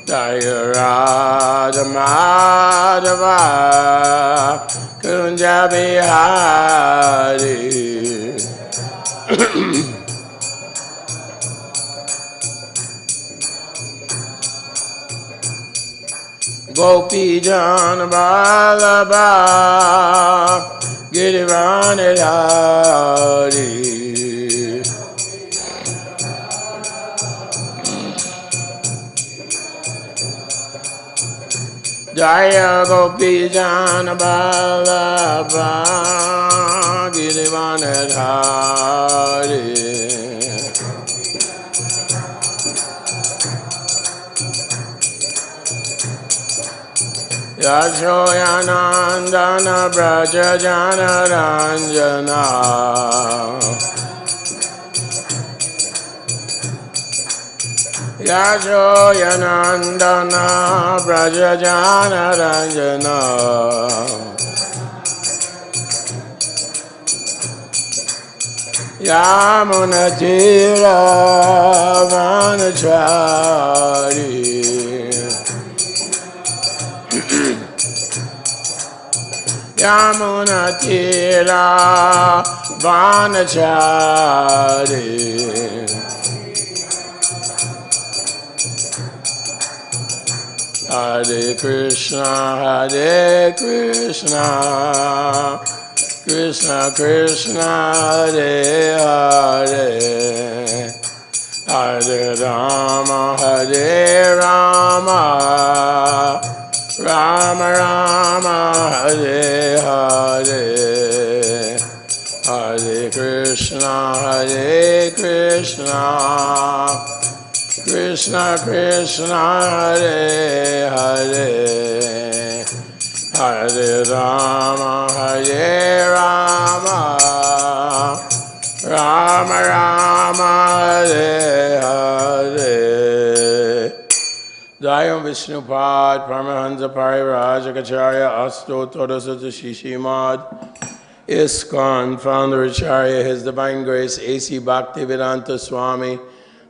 Jaya Radha Madhava Kunja Bihari Gopi Jan Vallabha Girirvanidhari Jaya Gopi Jan Vallabha Girirvanidhari Yashoyanandana Braja Jana Ranjana Yashoyanandana Braja Jana Ranjana Yamunatira Vanachari Yamunatira Vanachari Hare Krishna, Krishna Krishna, Hare Hare, Hare Rama, Rama Rama, Hare Hare, Hare Krishna, Krishna Krishna, Hare Hare, Hare Rama, Rama Rama, Hare Hare. Jayam Vishnupad, Paramahansa Parivrajacharya, Astotra Srimad, ISKCON, Founder Acharya, His Divine Grace, A.C. Bhaktivedanta Swami,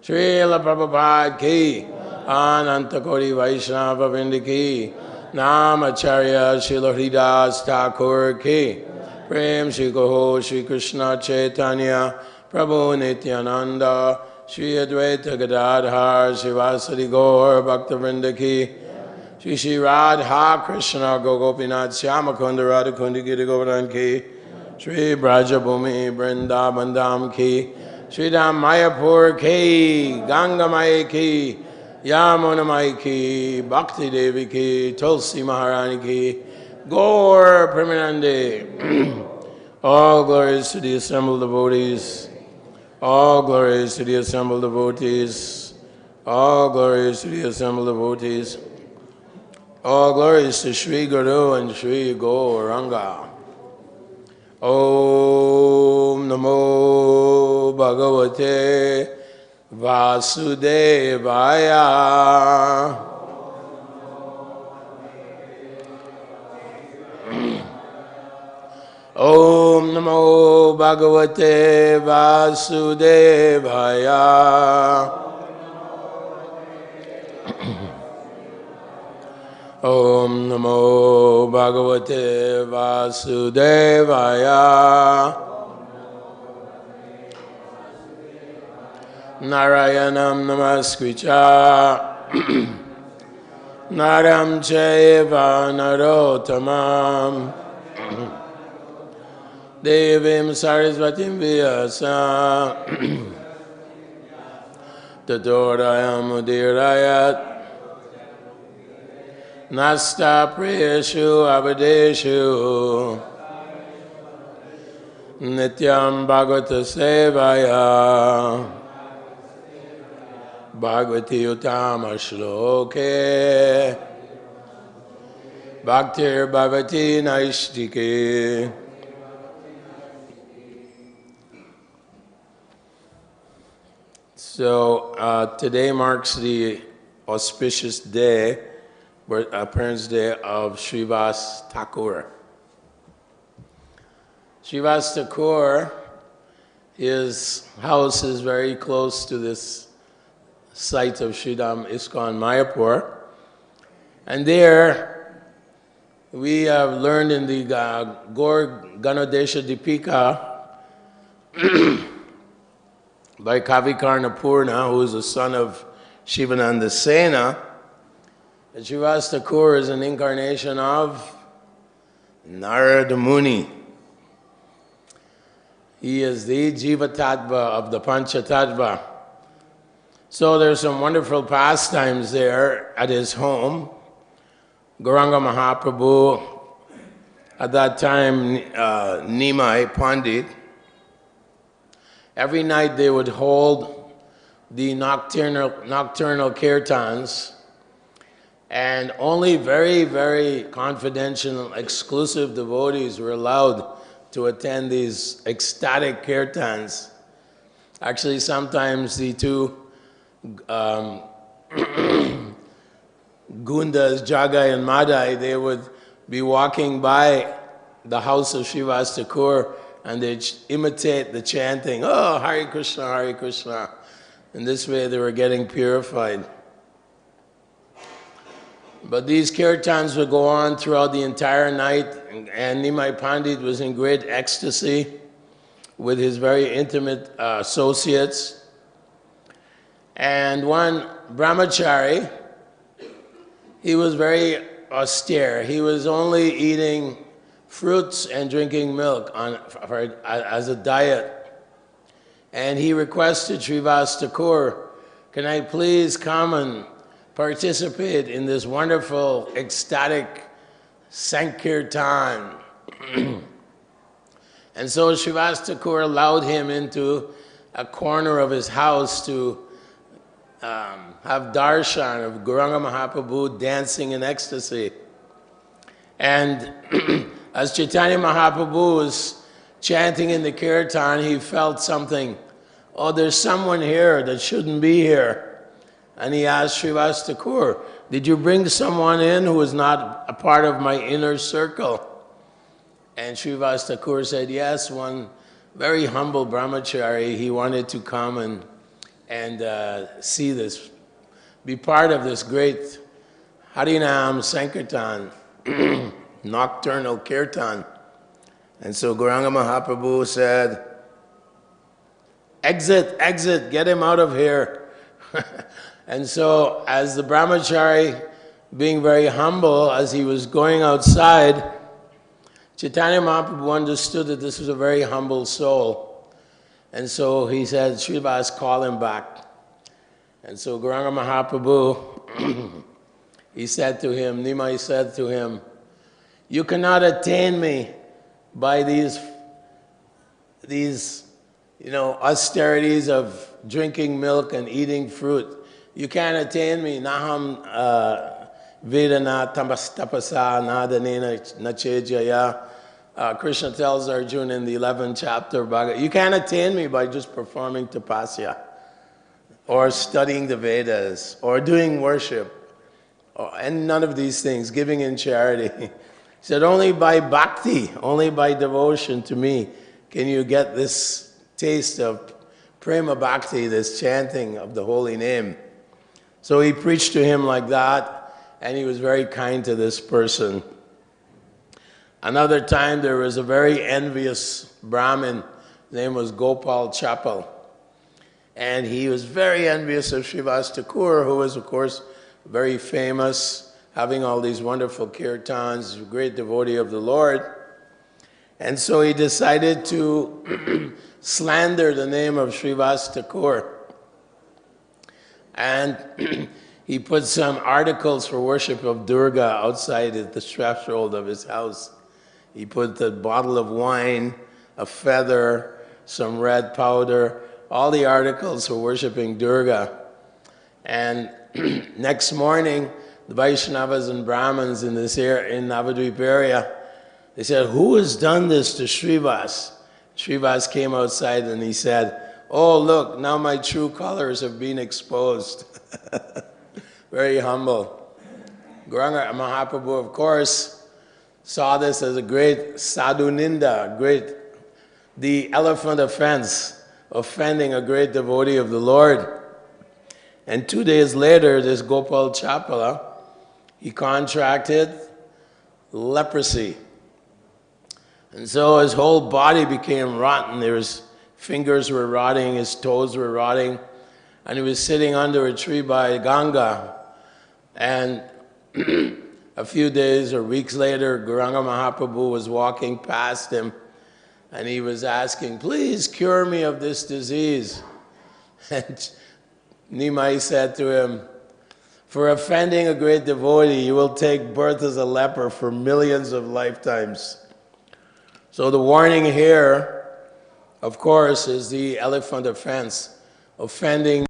Srila Prabhupada ki, Ananta Koti Vaishnava Vrinda ki, Namacharya Srila Hridas Thakur ki, Prem Shri Goho Shri Krishna Chaitanya, Prabhu Nityananda, Shri Advaita Gadadhar, Srivasadi Gaur Bhakta Vrinda ki, Shri Shri Radha Krishna Gopinath Shyamakunda Radhakundi Giri Govardhan ki, Shri Brajabhumi Vrindavan Dham ki, Shri Dham Mayapur ki, Ganga Mai ki, Yamuna Mai ki, Bhakti Devi ki, Tulsi Maharani ki, Gaur Premanande. All glories to the assembled devotees. All glories to the assembled devotees. All glories to the assembled devotees. All glories to Sri Guru and Sri Gauranga. Om Namo Bhagavate Vasudevaya. Om Namo Bhagavate Vasudevaya. Om Namo Bhagavate Vasudevaya. Narayanam Namaskricha Naram Chaiva Narottamam Devim Sarasvatim Vyasa Tatorayam Udirayat Nasta Priyashu Abadeshu Nityam Bhagavata Sevaya Bhagavati Uttama Shloke Bhaktir Bhavati Naishtike. So today marks the auspicious day, appearance day of Srivas Thakur. Srivas Thakur, his house is very close to this site of Sridham ISKCON Mayapur, And there, we have learned in the Gaur Ganodesha Dipika by Kavikarna Purna, who is the son of Shivananda Sena, that Srivas Thakur is an incarnation of Narada Muni. He is the Jiva Tattva of the Pancha Tattva. So there's some wonderful pastimes there at his home. Gauranga Mahaprabhu, at that time Nimai Pandit, every night they would hold the nocturnal kirtans, and only very, very confidential, exclusive devotees were allowed to attend these ecstatic kirtans. Actually, sometimes the two Gundas, Jagai and Madai, they would be walking by the house of Srivas Thakur and they'd imitate the chanting, oh, Hare Krishna, Hare Krishna. In this way they were getting purified. But these kirtans would go on throughout the entire night, and Nimai Pandit was in great ecstasy with his very intimate associates. And one brahmachari, he was very austere. He was only eating fruits and drinking milk as a diet. And he requested Srivas Thakur, can I please come and participate in this wonderful, ecstatic Sankirtan? And so Srivas Thakur allowed him into a corner of his house to have darshan of Gauranga Mahaprabhu dancing in ecstasy. And as Chaitanya Mahaprabhu was chanting in the kirtan, he felt something. Oh, there's someone here that shouldn't be here. And he asked Srivas Thakur, did you bring someone in who is not a part of my inner circle? And Srivas Thakur said, yes, one very humble brahmachari. He wanted to come and see this, be part of this great Harinam Sankirtan, nocturnal kirtan. And so Gauranga Mahaprabhu said, exit, exit, get him out of here. And so as the brahmachari, being very humble, as he was going outside, Chaitanya Mahaprabhu understood that this was a very humble soul. And so he said, Srivas, call him back. And so Gauranga Mahaprabhu, he said to him, Nimai said to him, you cannot attain me by these austerities of drinking milk and eating fruit. You can't attain me. Naham vedana tapasa nadanena nachejaya. Krishna tells Arjuna in the 11th chapter of Bhagavad-gītā, you can't attain me by just performing tapasya, or studying the Vedas, or doing worship, and none of these things, giving in charity. He said, only by bhakti, only by devotion to me, can you get this taste of prema bhakti, this chanting of the holy name. So he preached to him like that, and he was very kind to this person. Another time there was a very envious Brahmin, his name was Gopal Chapal. And he was very envious of Srivas Thakur, who was, of course, very famous, having all these wonderful kirtans, a great devotee of the Lord. And so he decided to slander the name of Srivas Thakur. And he put some articles for worship of Durga outside at the threshold of his house. He put a bottle of wine, a feather, some red powder, all the articles for worshiping Durga. And next morning, the Vaishnavas and Brahmins in this area, in Navadvip area, they said, who has done this to Srivas? Srivas came outside and he said, oh, look, now my true colors have been exposed. Very humble. Gauranga Mahaprabhu, of course, saw this as a great sadhu ninda, the elephant offense, offending a great devotee of the Lord. And 2 days later, this Gopal Chapala, he contracted leprosy. And so his whole body became rotten. His fingers were rotting, his toes were rotting, and he was sitting under a tree by Ganga. And a few days or weeks later, Gauranga Mahaprabhu was walking past him, and he was asking, please cure me of this disease. And Nimai said to him, for offending a great devotee, you will take birth as a leper for millions of lifetimes. So the warning here, of course, is the elephant offense, offending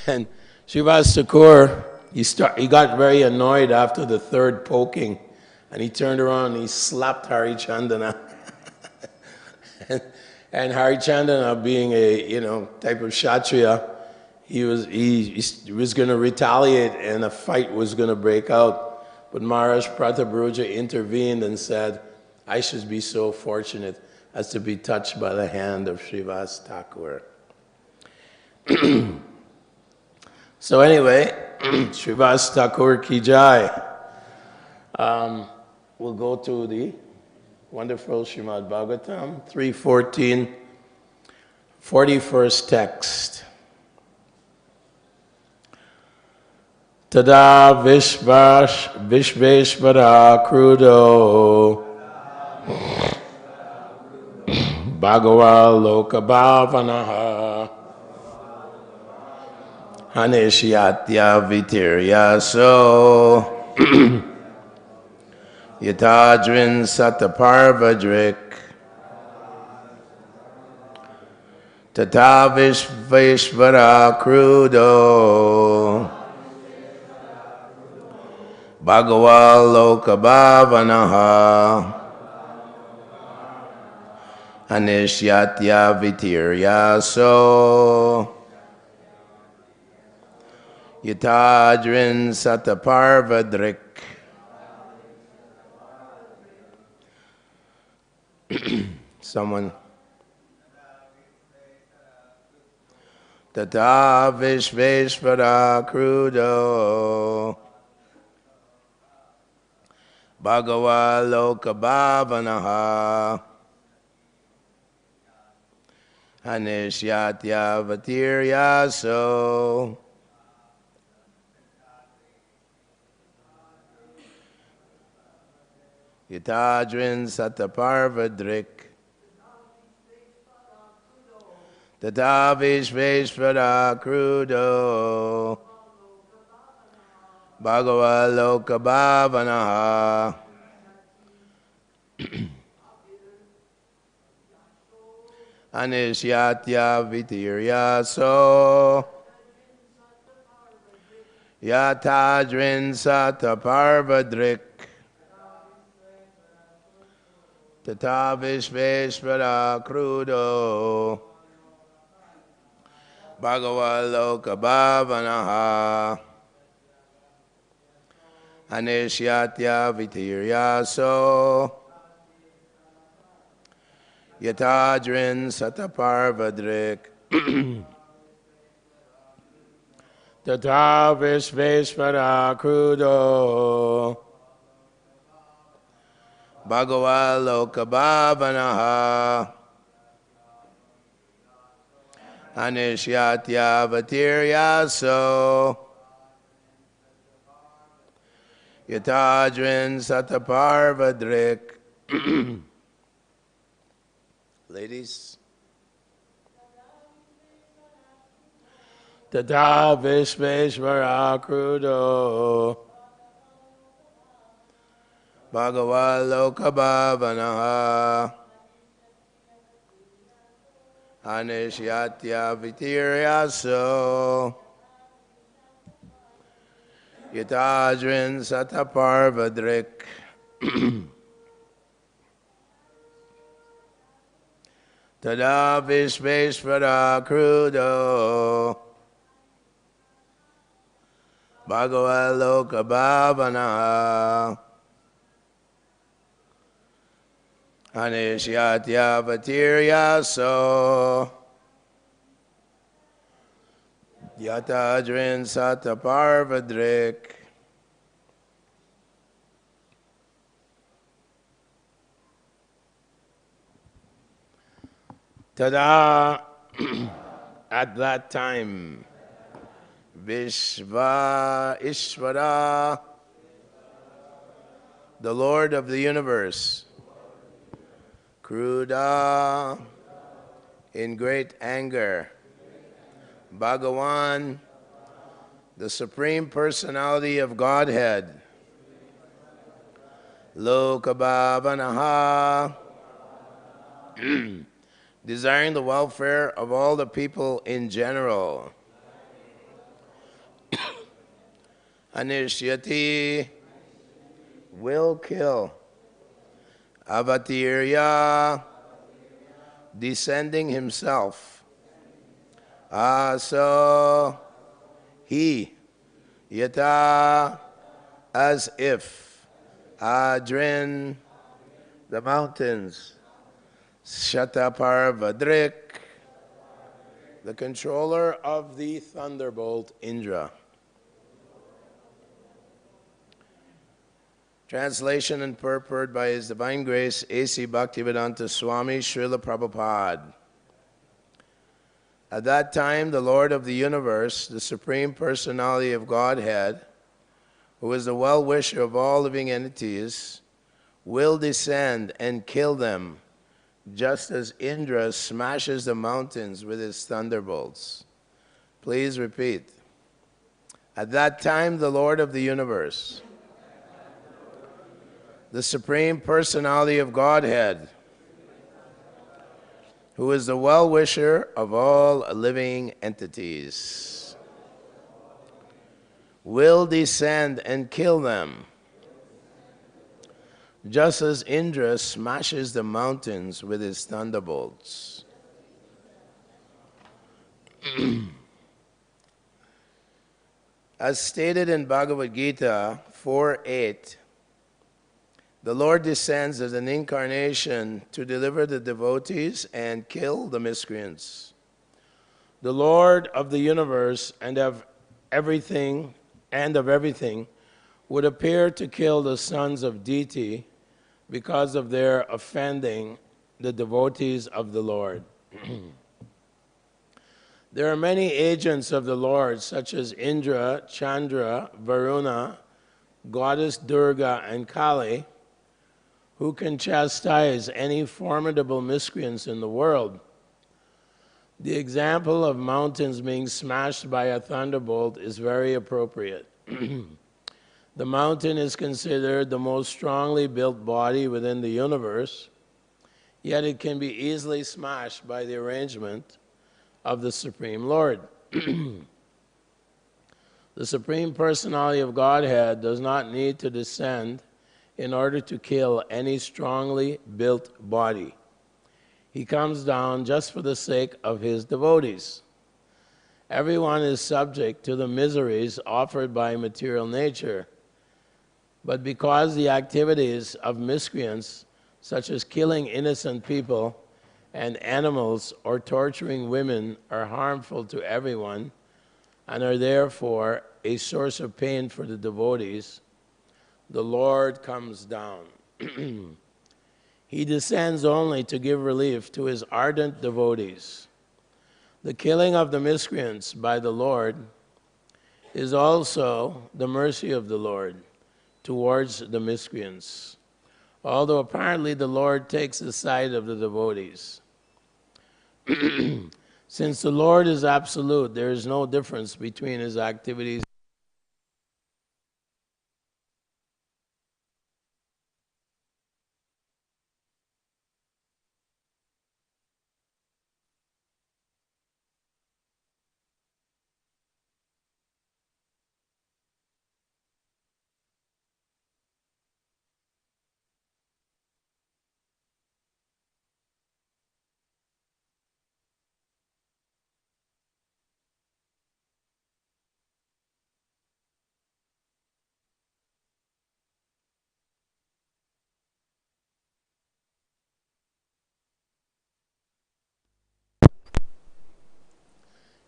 and Srivas Thakur, he got very annoyed after the third poking, and he turned around and he slapped Hari Chandana. and Hari Chandana, being a type of Kshatriya, he was going to retaliate, and a fight was going to break out. But Maharaj Pratabhuja intervened and said, I should be so fortunate as to be touched by the hand of Srivas Thakur. So anyway, Srivas Thakur ki jai. We'll go to the wonderful Srimad Bhagavatam, 3:14, 41st text. Tadā viśveśvaraḥ kruddho bhagavāl loka-bhāvanaḥ haniṣyaty avatīryāsau yathādrīn śata-parva-dhṛk tadā viśveśvaraḥ kruddho bhagavāl loka-bhāvanaḥ haniṣyaty avatīryāsau yathādrīn śata-parva-dhṛk. Someone. Tadā viśveśvaraḥ kruddho bhagavāl loka-bhāvanaḥ haniṣyati avatīryāsau yathādrīn śata-parva-dhṛk tadā viśveśvaraḥ kruddho bhagavāl loka-bhāvanaḥ haniṣyaty avatīryāsau, yathādrīn śata-parva-dhṛk, tadā viśveśvaraḥ kruddho, bhagavāl loka-bhāvanaḥ, haniṣyaty avatīryāsau, yathādrīn śata-parva-dhṛk, tadā viśveśvaraḥ kruddho, bhagavāl loka-bhāvanaḥ, haniṣyaty avatīryāsau, yathādrīn śata-parva-dhṛk. Ladies. Tadā viśveśvaraḥ kruddho, bhagavāl loka-bhāvanaḥ, haniṣyaty avatīryāsau, yathādrīn śata-parva-dhṛk. Tadā viśveśvaraḥ kruddho, bhagavāl loka-bhāvanaḥ, haniṣyaty avatīryāsau, yathādrīn śata-parva-dhṛk. Tadā, at that time, viśva-īśvaraḥ, the Lord of the universe, kruddho, in great anger, bhagavān, the Supreme Personality of Godhead, loka-bhāvanaḥ, desiring the welfare of all the people in general, haniṣyati, will kill, avatīrya, descending himself, asau, he, yathā, as if, adrīn, the mountains, śata-parva-dhṛk, the controller of the thunderbolt Indra. Translation and purport by His Divine Grace A.C. Bhaktivedanta Swami Srila Prabhupada. At that time, the Lord of the universe, the Supreme Personality of Godhead, who is the well-wisher of all living entities, will descend and kill them, just as Indra smashes the mountains with his thunderbolts. Please repeat. At that time, the Lord of the universe, the Supreme Personality of Godhead, who is the well-wisher of all living entities, will descend and kill them, just as Indra smashes the mountains with his thunderbolts. As stated in Bhagavad-gītā 4:8, the Lord descends as an incarnation to deliver the devotees and kill the miscreants. The Lord of the universe and of everything would appear to kill the sons of deity because of their offending the devotees of the Lord. There are many agents of the Lord, such as Indra, Chandra, Varuna, Goddess Durgā, and Kali, who can chastise any formidable miscreants in the world. The example of mountains being smashed by a thunderbolt is very appropriate. The mountain is considered the most strongly built body within the universe. yet it can be easily smashed by the arrangement of the Supreme Lord. The Supreme Personality of Godhead does not need to descend in order to kill any strongly built body. He comes down just for the sake of his devotees. Everyone is subject to the miseries offered by material nature, but because the activities of miscreants, such as killing innocent people and animals or torturing women, are harmful to everyone and are therefore a source of pain for the devotees, the Lord comes down. He descends only to give relief to his ardent devotees. The killing of the miscreants by the Lord is also the mercy of the Lord towards the miscreants, although apparently the Lord takes the side of the devotees. Since the Lord is absolute, there is no difference between his activities.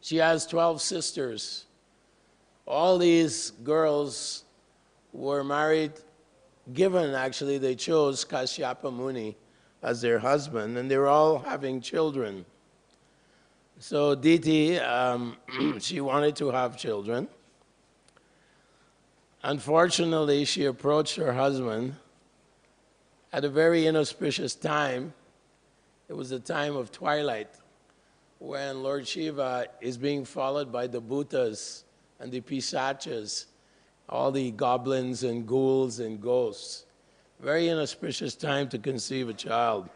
She has 12 sisters. All these girls were married, actually, they chose Kashyapa Muni as their husband, and they were all having children. So Diti, she wanted to have children. Unfortunately, she approached her husband at a very inauspicious time. It was the time of twilight, when Lord Shiva is being followed by the bhutas and the pisachas, all the goblins and ghouls and ghosts. Very inauspicious time to conceive a child.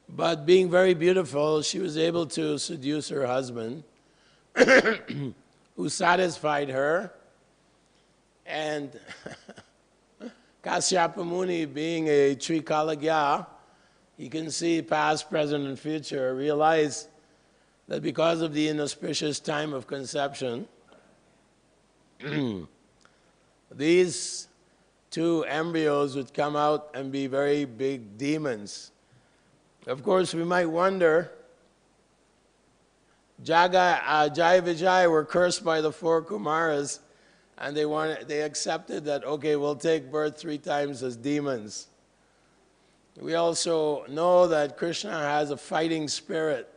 But being very beautiful, she was able to seduce her husband, who satisfied her. And Kashyapa Muni, being a Trikalagya, he can see past, present, and future, realize that because of the inauspicious time of conception, these two embryos would come out and be very big demons. Of course, we might wonder, Jai Vijay were cursed by the four Kumaras, and they accepted that, okay, we'll take birth 3 times as demons. We also know that Krishna has a fighting spirit.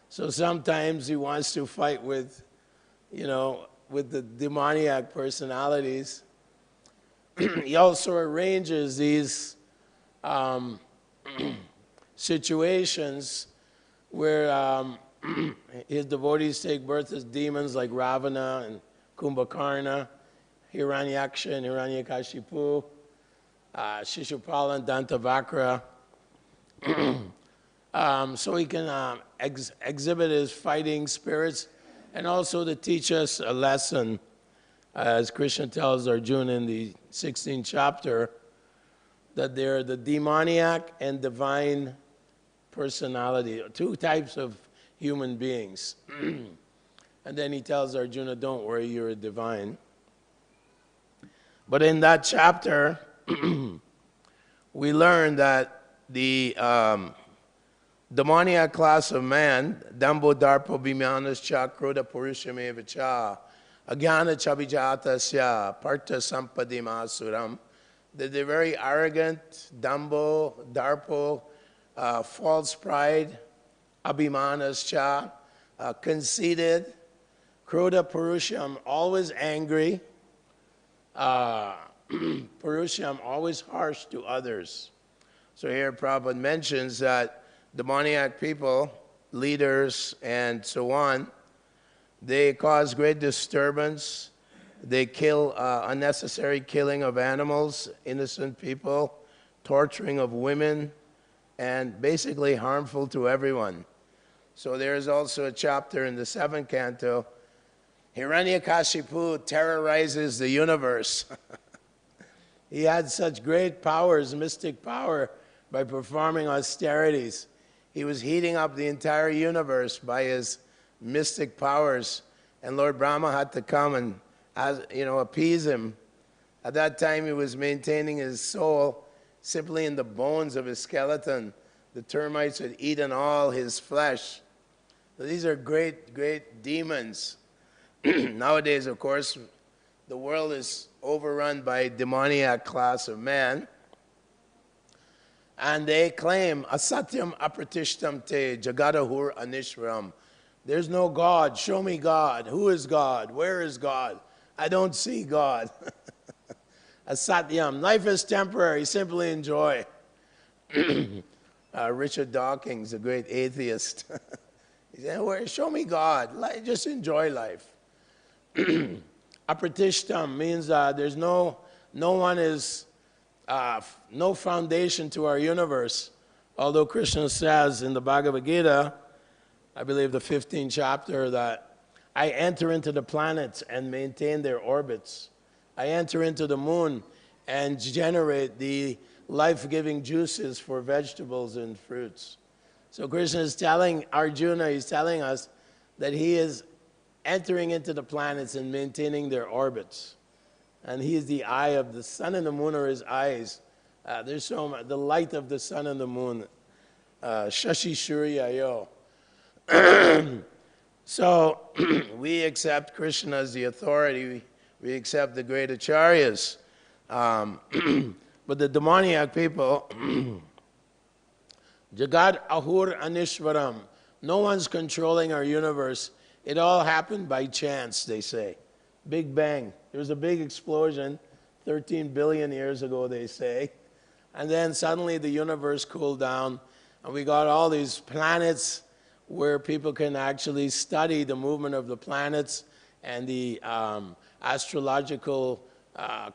So sometimes he wants to fight with, with the demoniac personalities. He also arranges these situations where his devotees take birth as demons like Ravana and Kumbhakarna, Hiranyaksha and Hiranyakashipu, Shishupala and Dantavakra. So he can exhibit his fighting spirits and also to teach us a lesson, as Krishna tells Arjuna in the 16th chapter, that there are the demoniac and divine personality, 2 types of human beings. And then he tells Arjuna, don't worry, you're a divine. But in that chapter, we learn that the demoniac class of man, Dambo Darpo Bhimyanas Cha Kruddha Purushameva Cha Agyana Chabijatasya Partha Sampadima Suram, that they're very arrogant, Dambo, Darpo, false pride, Abhimanas Cha, conceited, Kruddha Purusham, always angry, Purusham, always harsh to others. So here Prabhupada mentions that demoniac people, leaders, and so on, they cause great disturbance. They kill, unnecessary killing of animals, innocent people, torturing of women, and basically harmful to everyone. So there is also a chapter in the 7th canto, Hiranyakashipu terrorizes the universe. He had such great powers, mystic power, by performing austerities. He was heating up the entire universe by his mystic powers, and Lord Brahma had to come and, appease him. At that time, he was maintaining his soul simply in the bones of his skeleton. The termites had eaten all his flesh. So these are great, great demons. Nowadays, of course, the world is overrun by a demoniac class of man. And they claim, asatyam apratishtam te jagadahur anishwaram. There's no God. Show me God. Who is God? Where is God? I don't see God. Asatyam. Life is temporary. Simply enjoy. Richard Dawkins, a great atheist. He said, show me God. Just enjoy life. Apratishtam means there's no foundation to our universe. Although Krishna says in the Bhagavad-gītā, I believe the 15th chapter, that I enter into the planets and maintain their orbits. I enter into the moon and generate the life-giving juices for vegetables and fruits. So Krishna is telling Arjuna, he's telling us that he is entering into the planets and maintaining their orbits. And he is the eye of the sun and the moon are his eyes. There's so much, the light of the sun and the moon. Shashi Shurya Yo. So we accept Krishna as the authority. We accept the great acharyas. But the demoniac people, Jagad Ahur Anishwaram, no one's controlling our universe. It all happened by chance, they say. Big Bang. There was a big explosion 13 billion years ago, they say. And then suddenly the universe cooled down, and we got all these planets where people can actually study the movement of the planets and the astrological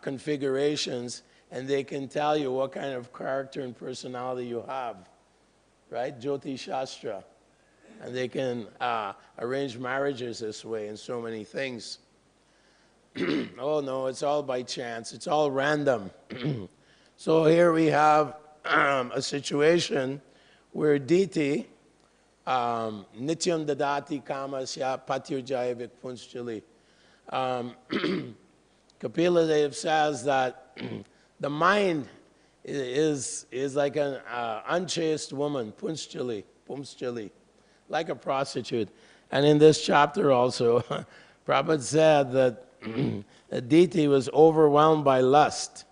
configurations, and they can tell you what kind of character and personality you have, right? Jyoti Shastra. And they can arrange marriages this way and so many things. Oh no, it's all by chance. It's all random. So here we have a situation where Diti, Nityam Dadati Kamasya Patyurjaya Vikpunschali. Kapila Dev says that the mind is like an unchaste woman, Punschali, like a prostitute. And in this chapter also, Prabhupada said that Diti was overwhelmed by lust.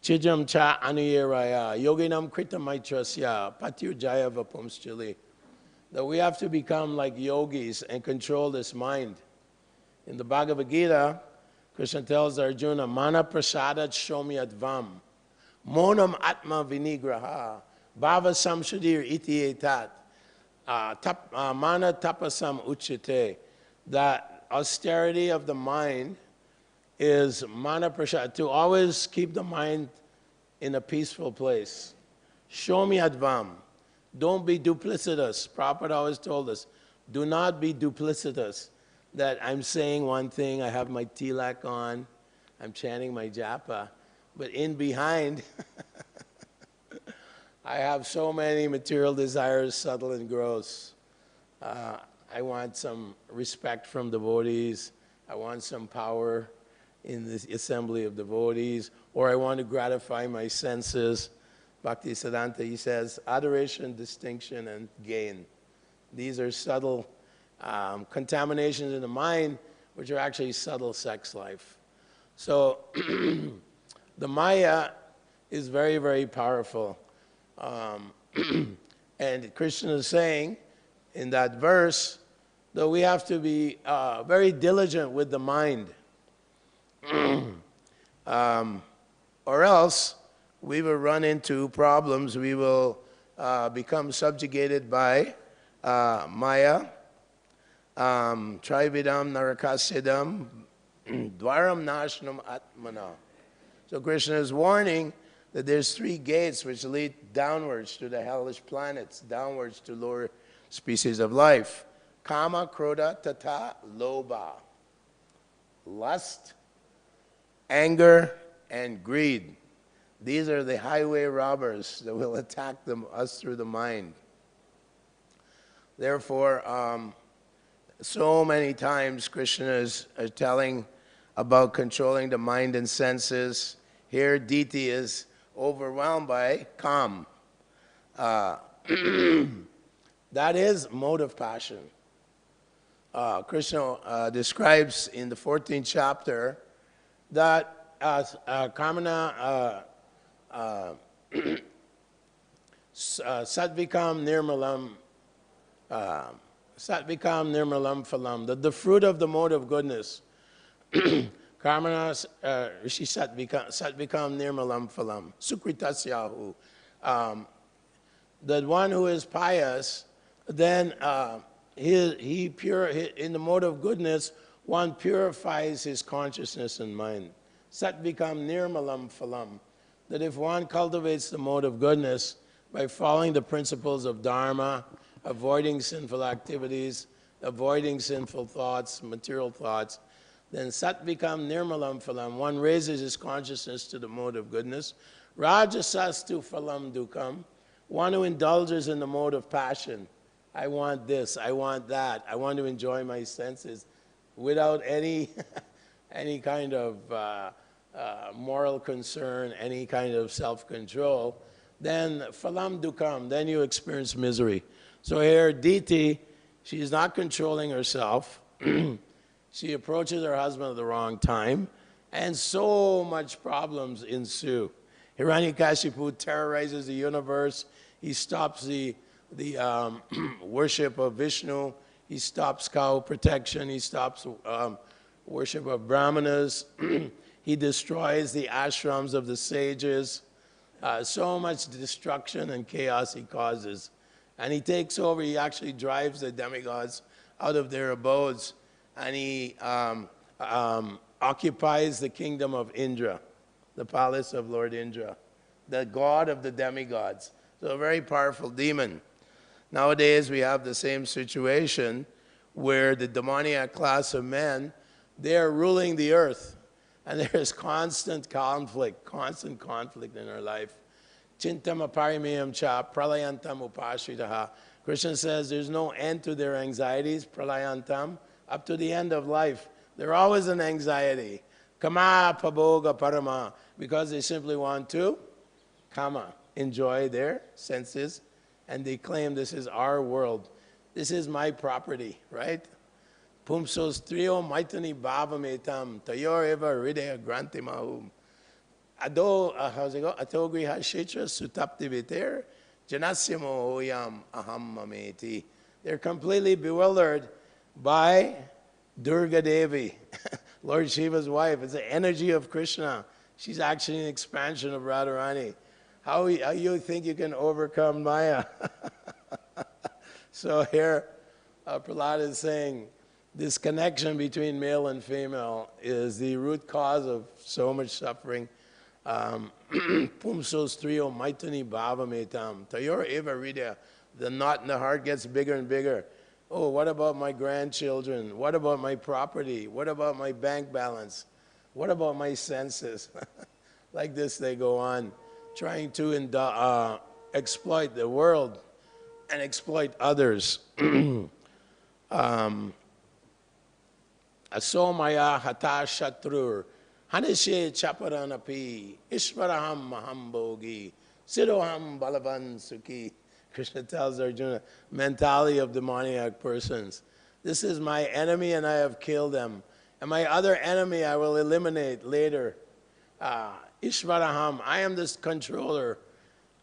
Chijam cha anuyeraya, yoginam kritamaitrasya, patyurjaya vapumschali. That we have to become like yogis and control this mind. In the Bhagavad-gītā, Krishna tells Arjuna, mana prasadat shomyadvam, monam atma vinigraha, bhava samshadir iti etat, mana tapasam uchite. That austerity of the mind is mana prasad, to always keep the mind in a peaceful place. Shomyadvam. Don't be duplicitous. Prabhupada always told us, do not be duplicitous. That I'm saying one thing, I have my tilak on, I'm chanting my japa, but in behind, I have so many material desires, subtle and gross. I want some respect from devotees. I want some power in the assembly of devotees, or I want to gratify my senses. Bhakti Siddhanta, he says, adoration, distinction, and gain. These are subtle contaminations in the mind, which are actually subtle sex life. So the Maya is very, very powerful. And Krishna is saying in that verse that we have to be very diligent with the mind. Or else we will run into problems. We will become subjugated by Maya, Trividam Narakasidam, Dwaram Nashnam Atmana. So Krishna is warning that there's 3 gates which lead downwards to the hellish planets, downwards to lower species of life. Kama, kruddha, tadā, lobha. Lust, anger, and greed. These are the highway robbers that will attack us through the mind. Therefore, so many times Krishna is telling about controlling the mind and senses. Here, Diti is overwhelmed by Kam. That is mode of passion. Krishna describes in the 14th chapter that Kamana Satvikam Nirmalam Phalam, that the fruit of the mode of goodness, Kamana Rishi Satvikam Nirmalam Phalam, Sukritasyahu, that one who is pious, then in the mode of goodness, one purifies his consciousness and mind. Satvikam Nirmalam Phalam, that if one cultivates the mode of goodness by following the principles of Dharma, avoiding sinful activities, avoiding sinful thoughts, material thoughts, then Satvikam Nirmalam Phalam, one raises his consciousness to the mode of goodness. Rajasastu Phalam Dukam, one who indulges in the mode of passion. I want this, I want that, I want to enjoy my senses without any kind of moral concern, any kind of self-control, then phalam dukam, then you experience misery. So here, Diti, she is not controlling herself. She approaches her husband at the wrong time, and so much problems ensue. Hiranyakashipu terrorizes the universe. He stops the worship of Vishnu. He stops cow protection. He stops worship of brahmanas. He destroys the ashrams of the sages. So much destruction and chaos he causes. And he takes over, he actually drives the demigods out of their abodes, and he occupies the kingdom of Indra, the palace of Lord Indra, the god of the demigods. So a very powerful demon. Nowadays we have the same situation where the demoniac class of men, they are ruling the earth. And there is constant conflict in our life. Chintam aparimeyam cha pralayantam upashritaha. Krishna says there's no end to their anxieties, pralayantam, up to the end of life. They're always in anxiety. Kama paboga parama, because they simply want to, kama, enjoy their senses, and they claim this is our world. This is my property, right? Pumsos trio maitani bhavametam tayor eva hridaya granti mahum. Ado, how's it go? Atogri hashitra sutapti viter janasyamo oyam aham mameti. They're completely bewildered by Durga Devi, Lord Shiva's wife. It's the energy of Krishna. She's actually an expansion of Radharani. How you think you can overcome Maya? So here, Prahlad is saying, this connection between male and female is the root cause of so much suffering. Pumsos trio maitani bhavametam tayor eva hridaya. The knot in the heart gets bigger and bigger. Oh, what about my grandchildren? What about my property? What about my bank balance? What about my senses? Like this they go on, trying to exploit the world and exploit others. Asau maya hatā shatrur haniṣyaty chaparanapi ishvaraham maham bhogi siddhoham balavan sukhi. Krishna tells Arjuna, mentality of demoniac persons. This is my enemy and I have killed them. And my other enemy I will eliminate later. Ishvaraham, I am this controller.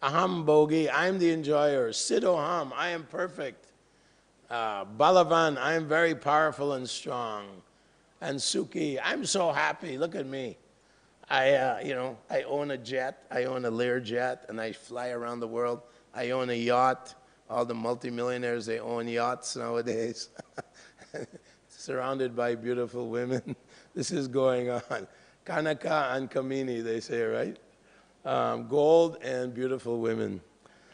Aham bhogi, I am the enjoyer. Siddhoham, I am perfect. Balavan, I am very powerful and strong. And Sukhi, I'm so happy, look at me. I own a jet, I own a Lear jet, and I fly around the world. I own a yacht. All the multimillionaires, they own yachts nowadays. Surrounded by beautiful women. This is going on. Kanaka and Kamini, they say, right? gold and beautiful women.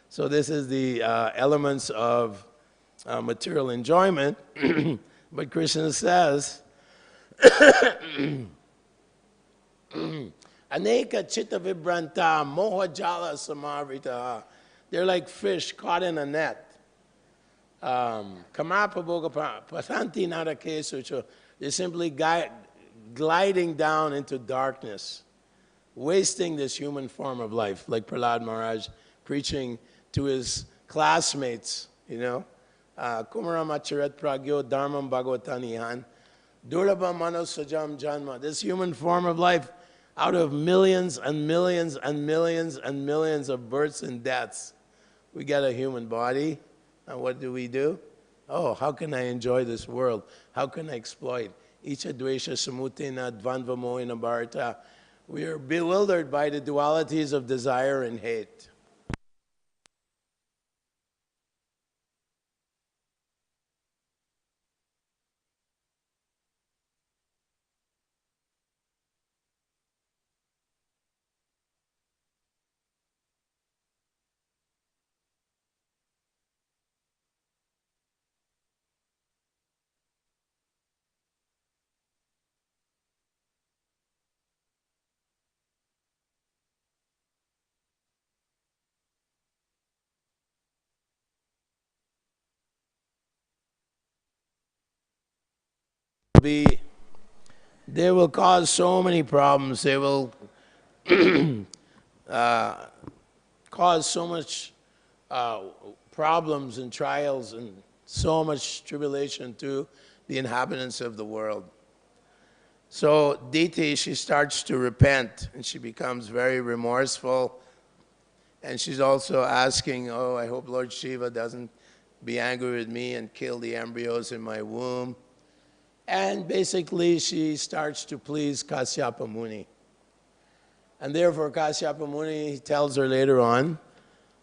So this is the elements of material enjoyment. But Krishna says, Aneka chitta vibranta moha jala samavrita. They're like fish caught in a net. Kamapa boga pasanti nara kesucho. They're simply gliding down into darkness, wasting this human form of life, like Prahlad Maharaj preaching to his classmates, you know. Kumaram acharat pragyo dharmam bhagavatanihan durlabha manosajam janma. This human form of life, out of millions and millions and millions and millions of births and deaths, we get a human body, and what do? Oh, how can I enjoy this world? How can I exploit? Icha dvesha samutena dvandva mohina bharata. We are bewildered by the dualities of desire and hate. They will cause so many problems. They will cause so much problems and trials and so much tribulation to the inhabitants of the world. So Diti, she starts to repent and she becomes very remorseful. And she's also asking, oh, I hope Lord Shiva doesn't be angry with me and kill the embryos in my womb. And basically, she starts to please Kasyapa Muni. And therefore, Kasyapa Muni tells her later on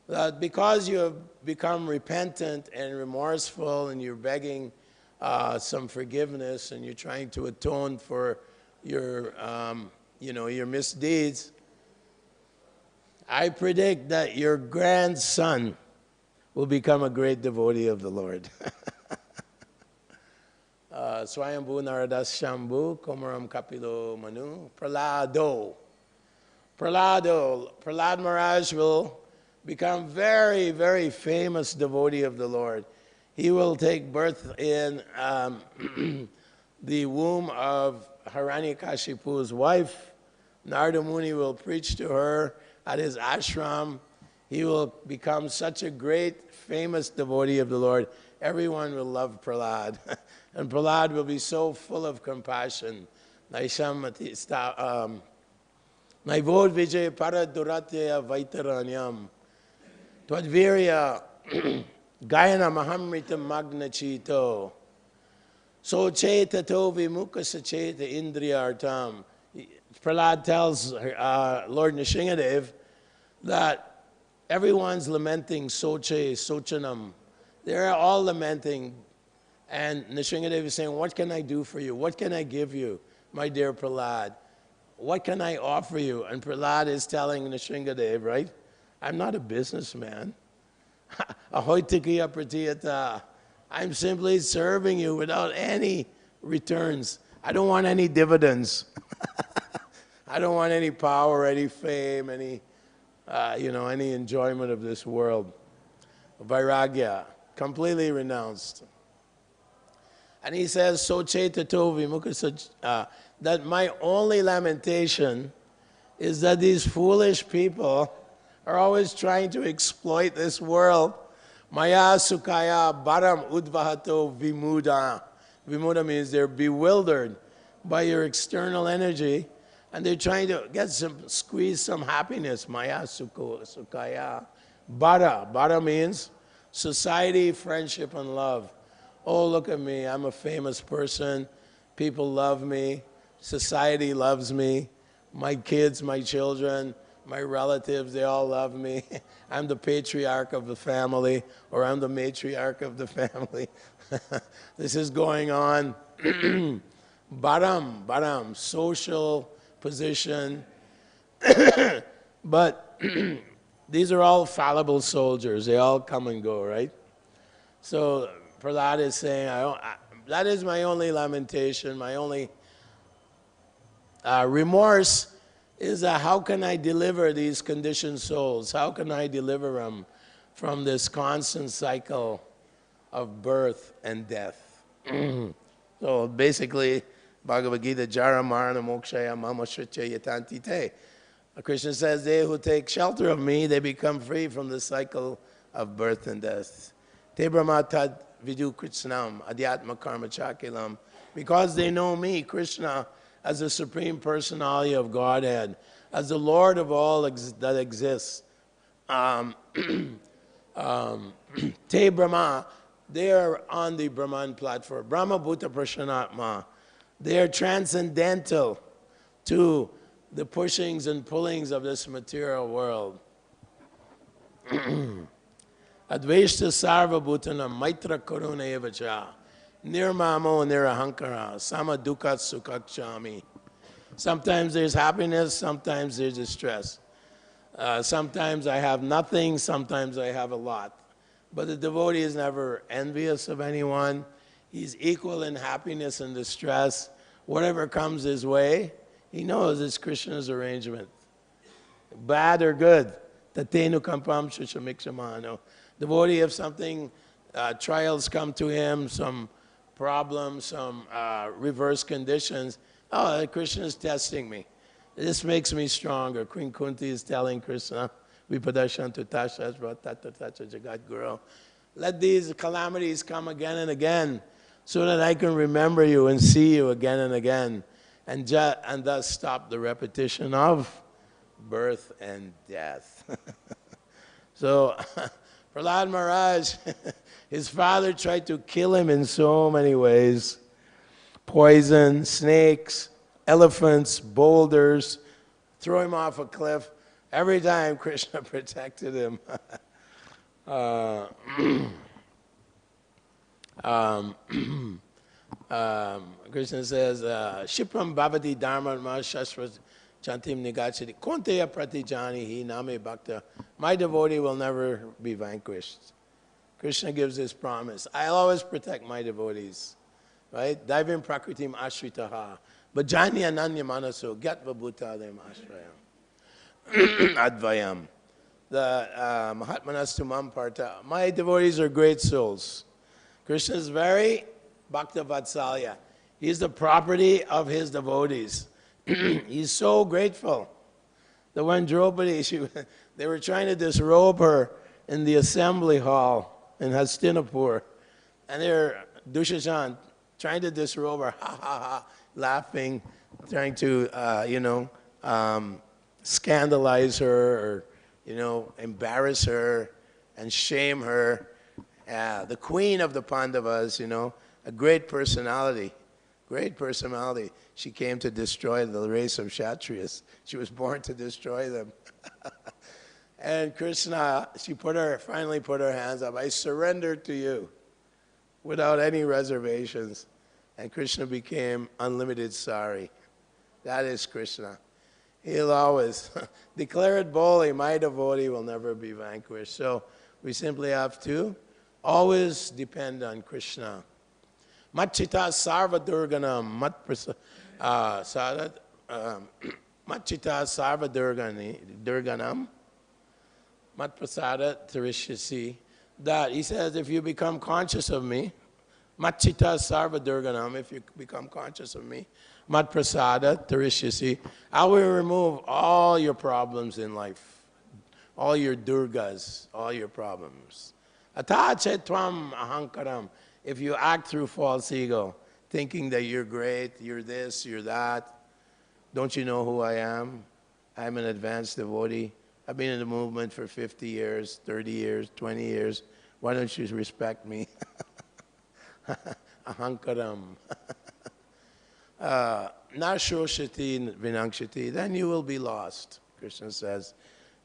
that because you have become repentant and remorseful and you're begging some forgiveness and you're trying to atone for your, your misdeeds, I predict that your grandson will become a great devotee of the Lord. Swayambhu Naradas Shambhu Komaram Kapilo Manu Prahlad Maharaj will become very, very famous devotee of the Lord. He will take birth in the womb of Hiranyakashipu's wife. Narada Muni will preach to her at his ashram. He will become such a great, famous devotee of the Lord. Everyone will love Prahlad. And Prahlad will be so full of compassion. Naivod vijay para duratya vaitaranyam. Twadvirya gayana mahamritam magnachito. So chetato vimukha sacheta indriyartam. Prahlad tells Lord Nrsimhadev that everyone's lamenting soche, sochanam. They're all lamenting. And Nrsimhadev is saying, what can I do for you? What can I give you, my dear Prahlad? What can I offer you? And Prahlad is telling Nrsimhadev, right? I'm not a businessman. Ahoitikiya pratiyata. I'm simply serving you without any returns. I don't want any dividends. I don't want any power, any fame, any enjoyment of this world. Vairagya, completely renounced. And he says, so chetato vimukha, that my only lamentation is that these foolish people are always trying to exploit this world. Maya sukaya baram udvahato vimuda. Vimuda means they're bewildered by your external energy, and they're trying to squeeze some happiness. Maya sukaya. Bara means society, friendship, and love. Oh, look at me, I'm a famous person. People love me. Society loves me. My kids, my children, my relatives, they all love me. I'm the patriarch of the family, or I'm the matriarch of the family. This is going on. Baram, social position. But these are all fallible soldiers. They all come and go, right? So Prahlad is saying, that is my only lamentation, my only remorse is that how can I deliver these conditioned souls? How can I deliver them from this constant cycle of birth and death? So basically, Bhagavad-gītā, jara marana mokshaya mama shritya yatanti te. Krishna says, they who take shelter of me, they become free from the cycle of birth and death. Te brahma tad vidu krishnam adhyatma karma chakilam. Because they know me, Krishna, as the Supreme Personality of Godhead, as the Lord of all that exists. Te Brahma, they are on the Brahman platform. Brahma Bhuta Prashanatma. They are transcendental to the pushings and pullings of this material world. Advaishta Sarva Bhutanam Maitra Karuna Evacha. Nirmamo Nirahankara, Sama Dukat Sukakshami. Sometimes there's happiness, sometimes there's distress. Sometimes I have nothing, sometimes I have a lot. But the devotee is never envious of anyone. He's equal in happiness and distress. Whatever comes his way, he knows it's Krishna's arrangement. Bad or good. Tatenu kampam shushamiksamano. Devotee, if something, trials come to him, some problems, some reverse conditions. Oh, Krishna is testing me. This makes me stronger. Queen Kunti is telling Krishna, Vipadashantu tashasva tatatacha jagat guru. Let these calamities come again and again so that I can remember you and see you again and again and thus stop the repetition of birth and death. So, Prahlad Maharaj, his father tried to kill him in so many ways. Poison, snakes, elephants, boulders, throw him off a cliff. Every time Krishna protected him. Krishna says, Shipram bhavati dharma shashva chantim nigachati konteya pratijani hi name bhakta. My devotee will never be vanquished. Krishna gives this promise. I'll always protect my devotees. Right? Daivim prakritim ashritaha. Bhajani ananya manaso gatva bhutadem ashrayam. Advayam. The Mahatmanastumam Parta. My devotees are great souls. Krishna is very Bhakta Vatsalya. He's the property of his devotees. He's so grateful that when Draupadi, they were trying to disrobe her in the assembly hall in Hastinapur, and they're Dushashan trying to disrobe her, ha ha ha, laughing, trying to, scandalize her or, embarrass her and shame her. The queen of the Pandavas, a great personality. She came to destroy the race of Kshatriyas. She was born to destroy them. And Krishna, she finally put her hands up. I surrender to you without any reservations. And Krishna became unlimited sorry. That is Krishna. He'll always declare it boldly, my devotee will never be vanquished. So we simply have to always depend on Krishna. Machita sarva-dhṛkanam, Machita sarva-dhṛkanam, mat-prasada tarishyasi. That, he says, if you become conscious of me, Machita sarva-dhṛkanam, if you become conscious of me, mat-prasada tarishyasi, I will remove all your problems in life, all your durgas, all your problems. Atā cetvam ahankaram, if you act through false ego, thinking that you're great, you're this, you're that, don't you know who I am? I'm an advanced devotee. I've been in the movement for 50 years, 30 years, 20 years. Why don't you respect me? Ahankaram. Nashoshati vinangshati, then you will be lost. Krishna says,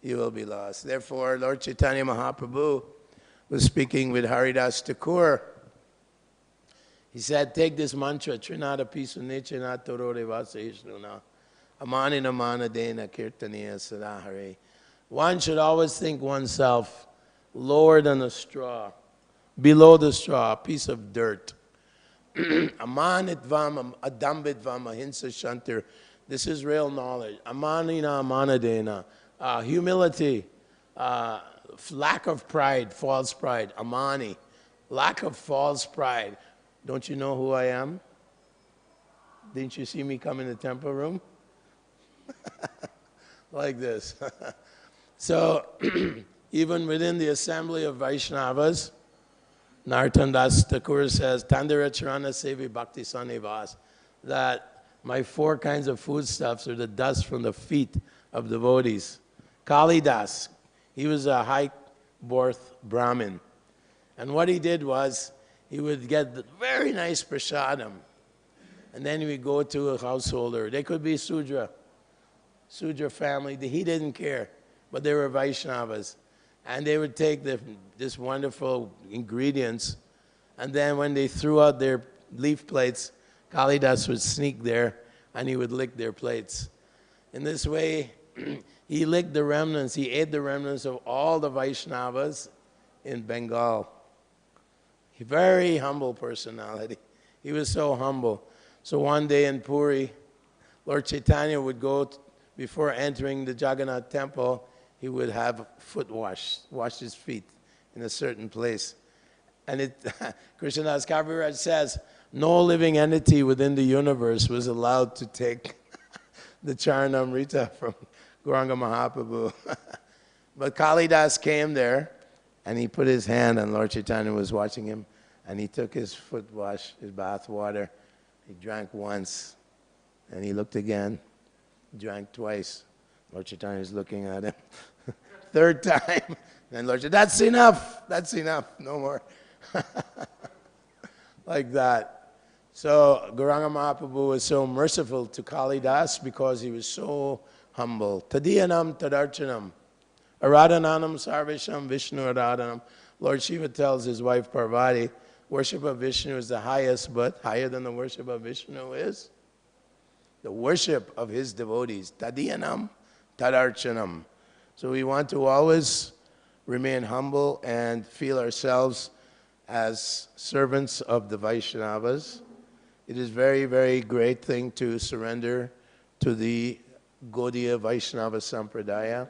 you will be lost. Therefore, Lord Chaitanya Mahaprabhu was speaking with Haridas Thakur. He said, take this mantra, Trinada Pisu Nichanat Torore Vasa Ishnuna, Amanina Manadena Kirtaniya Sadahare. One should always think oneself lower than a straw, below the straw, a piece of dirt. Amanitvam, adambitvam, ahimsa shantir. This is real knowledge. Amanina, amanadena. Humility, lack of pride, false pride. Amani, lack of false pride. Don't you know who I am? Didn't you see me come in the temple room? Like this. So, even within the assembly of Vaishnavas, Narottam Das Thakur says, Tandira Charana Sevi Bhakti Sanivas, that my 4 kinds of foodstuffs are the dust from the feet of devotees. Kalidas, he was a high-birth Brahmin. And what he did was, he would get the very nice prasadam, and then he would go to a householder. They could be Sudra family. He didn't care, but they were Vaishnavas. And they would take this wonderful ingredients, and then when they threw out their leaf plates, Kalidas would sneak there, and he would lick their plates. In this way, he licked the remnants, he ate the remnants of all the Vaishnavas in Bengal. A very humble personality. He was so humble. So one day in Puri, Lord Chaitanya would go, before entering the Jagannath temple, he would have foot wash his feet in a certain place. And Krishnadas Kaviraj says, no living entity within the universe was allowed to take the Charanamrita from Gauranga Mahaprabhu. But Kalidas came there, and he put his hand, and Lord Chaitanya was watching him, and he took his foot wash, his bath water. He drank once, and he looked again, drank twice. Lord Chaitanya is looking at him. 3rd time, and Lord Chaitanya, that's enough, no more. Like that. So Gauranga Mahaprabhu was so merciful to Kalidas because he was so humble. Tadiyanam tadarchanam, aradhananam sarvesham Vishnu aradhanam. Lord Shiva tells his wife Parvati, worship of Vishnu is the highest, but higher than the worship of Vishnu is the worship of his devotees. Tadiyanam tadarchanam. So we want to always remain humble and feel ourselves as servants of the Vaishnavas. It is very, very great thing to surrender to the Gaudiya Vaishnava Sampradaya.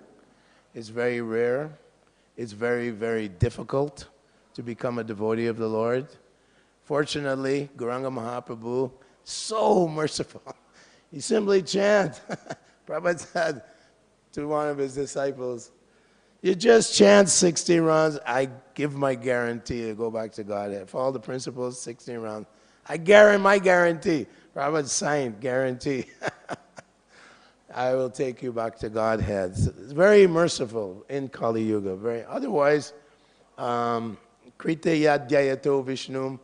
It's very rare. It's very, very difficult to become a devotee of the Lord. Fortunately, Gauranga Mahaprabhu, so merciful. He simply chant. Prabhupada said to one of his disciples, you just chant 16 rounds, I give my guarantee to go back to Godhead. For all the principles, 16 rounds. I guarantee, my guarantee. Prabhupada signed, guarantee. I will take you back to Godhead. It's very merciful in Kali Yuga. Very. Otherwise, Krita Yadyayato Vishnum,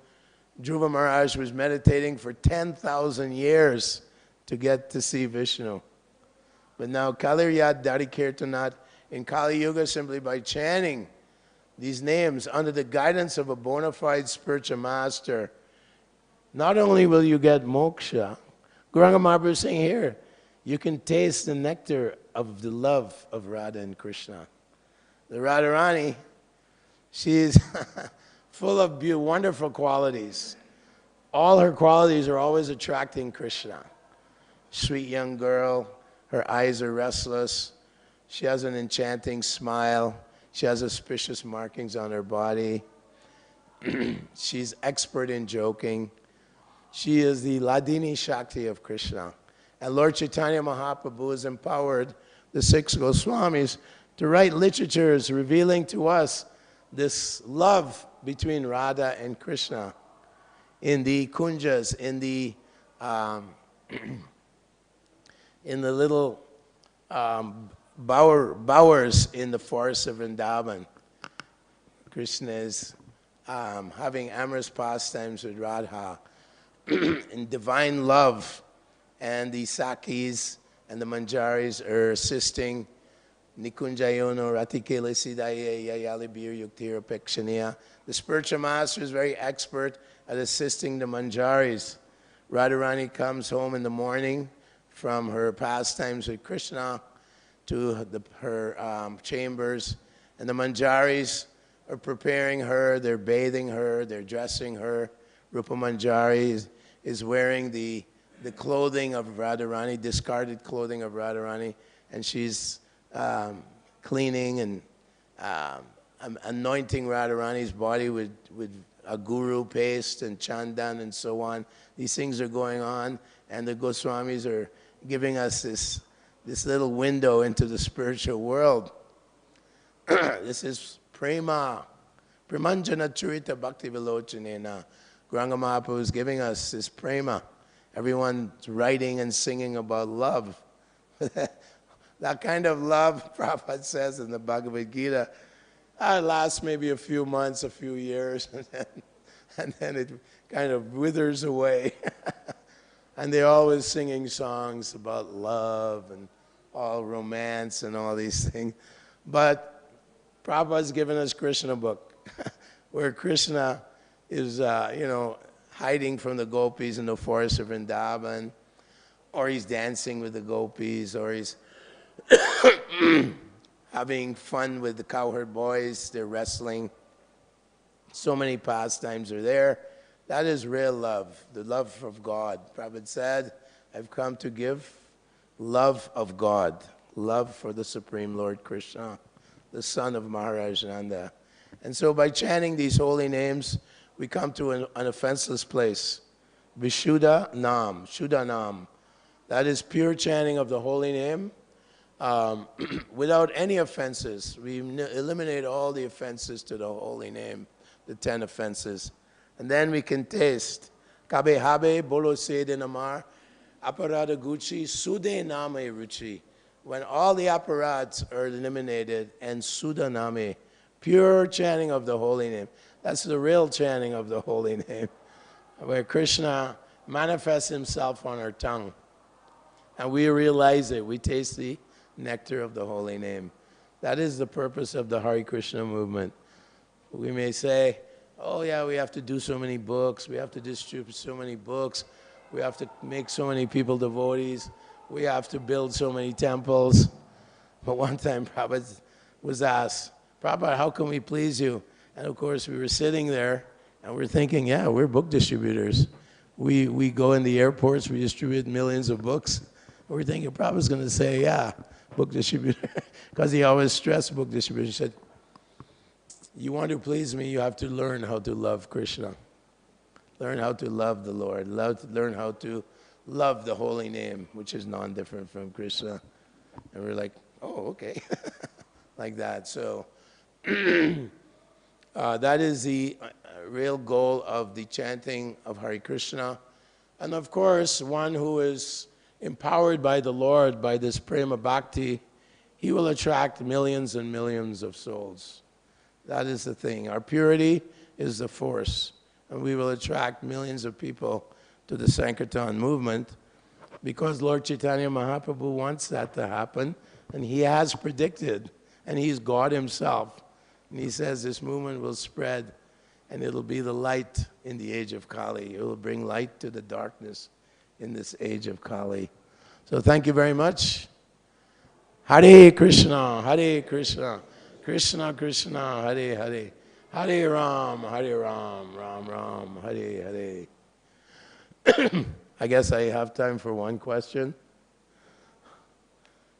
Dhruva Maharaj was meditating for 10,000 years to get to see Vishnu. But now Kaliryat Dari Kirtanat, in Kali Yuga, simply by chanting these names under the guidance of a bona fide spiritual master, not only will you get moksha, Gauranga Mahaprabhu is saying here, you can taste the nectar of the love of Radha and Krishna. The Radharani, she is full of wonderful qualities. All her qualities are always attracting Krishna. Sweet young girl, her eyes are restless. She has an enchanting smile. She has auspicious markings on her body. She's expert in joking. She is the Ladini Shakti of Krishna. And Lord Chaitanya Mahaprabhu has empowered the 6 Goswamis to write literatures revealing to us this love between Radha and Krishna in the kunjas, in the little bowers in the forest of Vrindavan. Krishna is having amorous pastimes with Radha in divine love, and the Sakis and the Manjaris are assisting Nikunjayono Ratikele Sidaye Yayalibir Yuktira Pekshaniya. The spiritual master is very expert at assisting the Manjaris. Radharani comes home in the morning from her pastimes with Krishna. to her chambers. And the manjaris are preparing her, they're bathing her, they're dressing her. Rupa Manjari is wearing the clothing of Radharani, discarded clothing of Radharani, and she's cleaning and anointing Radharani's body with a guru paste and chandan and so on. These things are going on, and the Goswamis are giving us this little window into the spiritual world. This is prema. Premanjana Churita Bhakti Vilochanena. Gauranga Mahaprabhu is giving us this prema. Everyone's writing and singing about love. That kind of love, Prabhupada says in the Bhagavad-gītā, lasts maybe a few months, a few years, and then it kind of withers away. And they're always singing songs about love and all romance and all these things. But Prabhupada's given us Krishna book, where Krishna is, hiding from the gopis in the forest of Vrindavan, or he's dancing with the gopis, or he's having fun with the cowherd boys, they're wrestling. So many pastimes are there. That is real love, the love of God. Prabhupada said, I've come to give love of God, love for the Supreme Lord Krishna, the son of Maharaj Nanda. And so by chanting these holy names, we come to an offenseless place. Vishuddha Nam, Shuddha Nam. That is pure chanting of the holy name without any offenses. We eliminate all the offenses to the holy name, the 10 offenses. And then we can taste. Kabe habe bolo se de namar, aparada gucci, sude name ruchi. When all the apparats are eliminated and Suddha Name, pure chanting of the holy name. That's the real chanting of the holy name, where Krishna manifests himself on our tongue. And we realize it. We taste the nectar of the holy name. That is the purpose of the Hare Krishna movement. We may say, oh yeah, we have to do so many books, we have to distribute so many books, we have to make so many people devotees, we have to build so many temples. But one time Prabhupada was asked, Prabhupada, how can we please you? And of course we were sitting there and we're thinking, yeah, we're book distributors. We go in the airports, we distribute millions of books. And we're thinking Prabhupada's going to say, yeah, book distributor. Because he always stressed book distribution. He said, you want to please me, you have to learn how to love Krishna. Learn how to love the Lord. Learn how to love the holy name, which is non-different from Krishna. And we're like, oh, okay. Like that. So that is the real goal of the chanting of Hare Krishna. And of course, one who is empowered by the Lord, by this prema bhakti, he will attract millions and millions of souls. That is the thing. Our purity is the force. And we will attract millions of people to the Sankirtan movement because Lord Chaitanya Mahaprabhu wants that to happen. And he has predicted. And he's God himself. And he says this movement will spread and it'll be the light in the age of Kali. It will bring light to the darkness in this age of Kali. So thank you very much. Hare Krishna, Hare Krishna, Krishna Krishna, Hare Hare, Hare Ram, Ram Ram, Hare Hare. I guess I have time for one question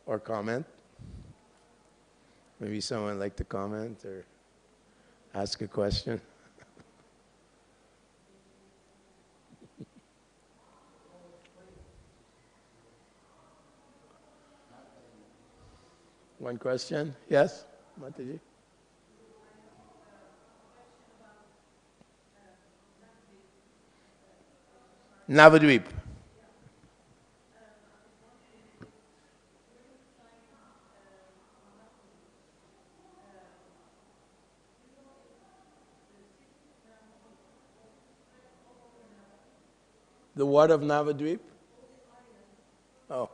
or comment. Maybe someone would like to comment or ask a question. One question? Yes? Mataji? Navadvip. The what of Navadvip? Oh.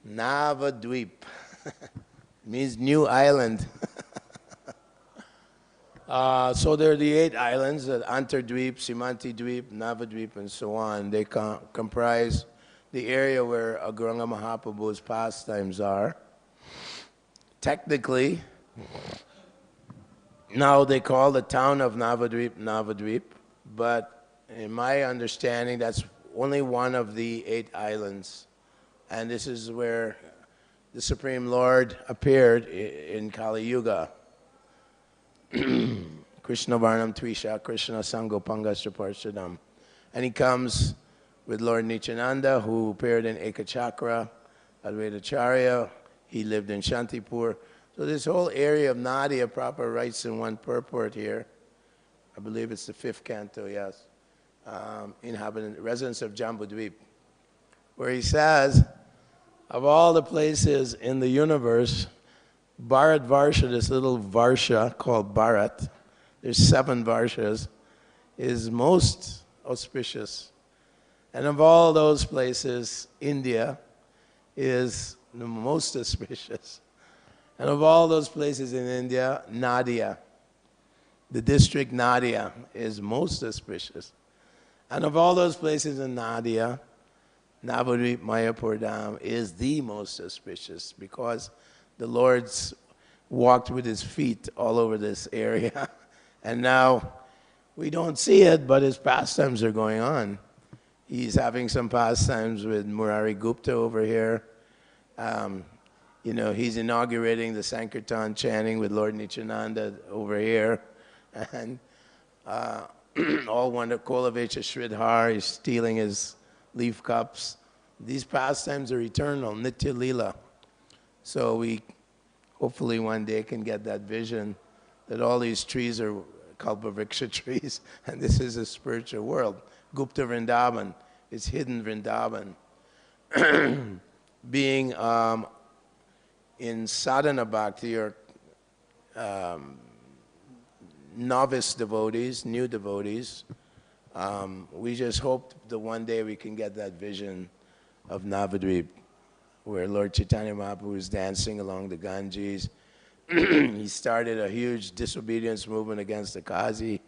Navadvip. Means new island. So there are the 8 islands, Antardvip, Simantidvip, Navadvip, and so on. They comprise the area where Gauranga Mahaprabhu's pastimes are. Technically, now they call the town of Navadvip, Navadvip, but in my understanding, that's only one of the 8 islands. And this is where the Supreme Lord appeared in Kali Yuga. Krishna Varnam Tvisha, Krishna Sango Pangasya Parshadam. And he comes with Lord Nityananda, who appeared in Ekachakra, Advaitacharya. He lived in Shantipur. So this whole area of Nadia Prabhupada writes in one purport here. I believe it's the 5th canto, yes. Residents of Jambudvip, where he says, of all the places in the universe, Bharat Varsha, this little Varsha called Bharat, there's 7 Varshas, is most auspicious. And of all those places, India is the most auspicious. And of all those places in India, Nadia, the district Nadia, is most auspicious. And of all those places in Nadia, Navadvip Mayapur Dham is the most auspicious because the Lord's walked with his feet all over this area. And now we don't see it, but his pastimes are going on. He's having some pastimes with Murari Gupta over here. He's inaugurating the Sankirtan chanting with Lord Nityananda over here. And all wonder, Kolavecha Sridhar is stealing his leaf cups. These pastimes are eternal, Nitya Lila. So we hopefully one day can get that vision that all these trees are Kalpavriksha trees, and this is a spiritual world. Gupta Vrindavan is hidden Vrindavan. Being in sadhana bhakti or novice devotees, new devotees, we just hope that one day we can get that vision of Navadvip, where Lord Chaitanya Mahaprabhu is dancing along the Ganges. He started a huge disobedience movement against the Qazi,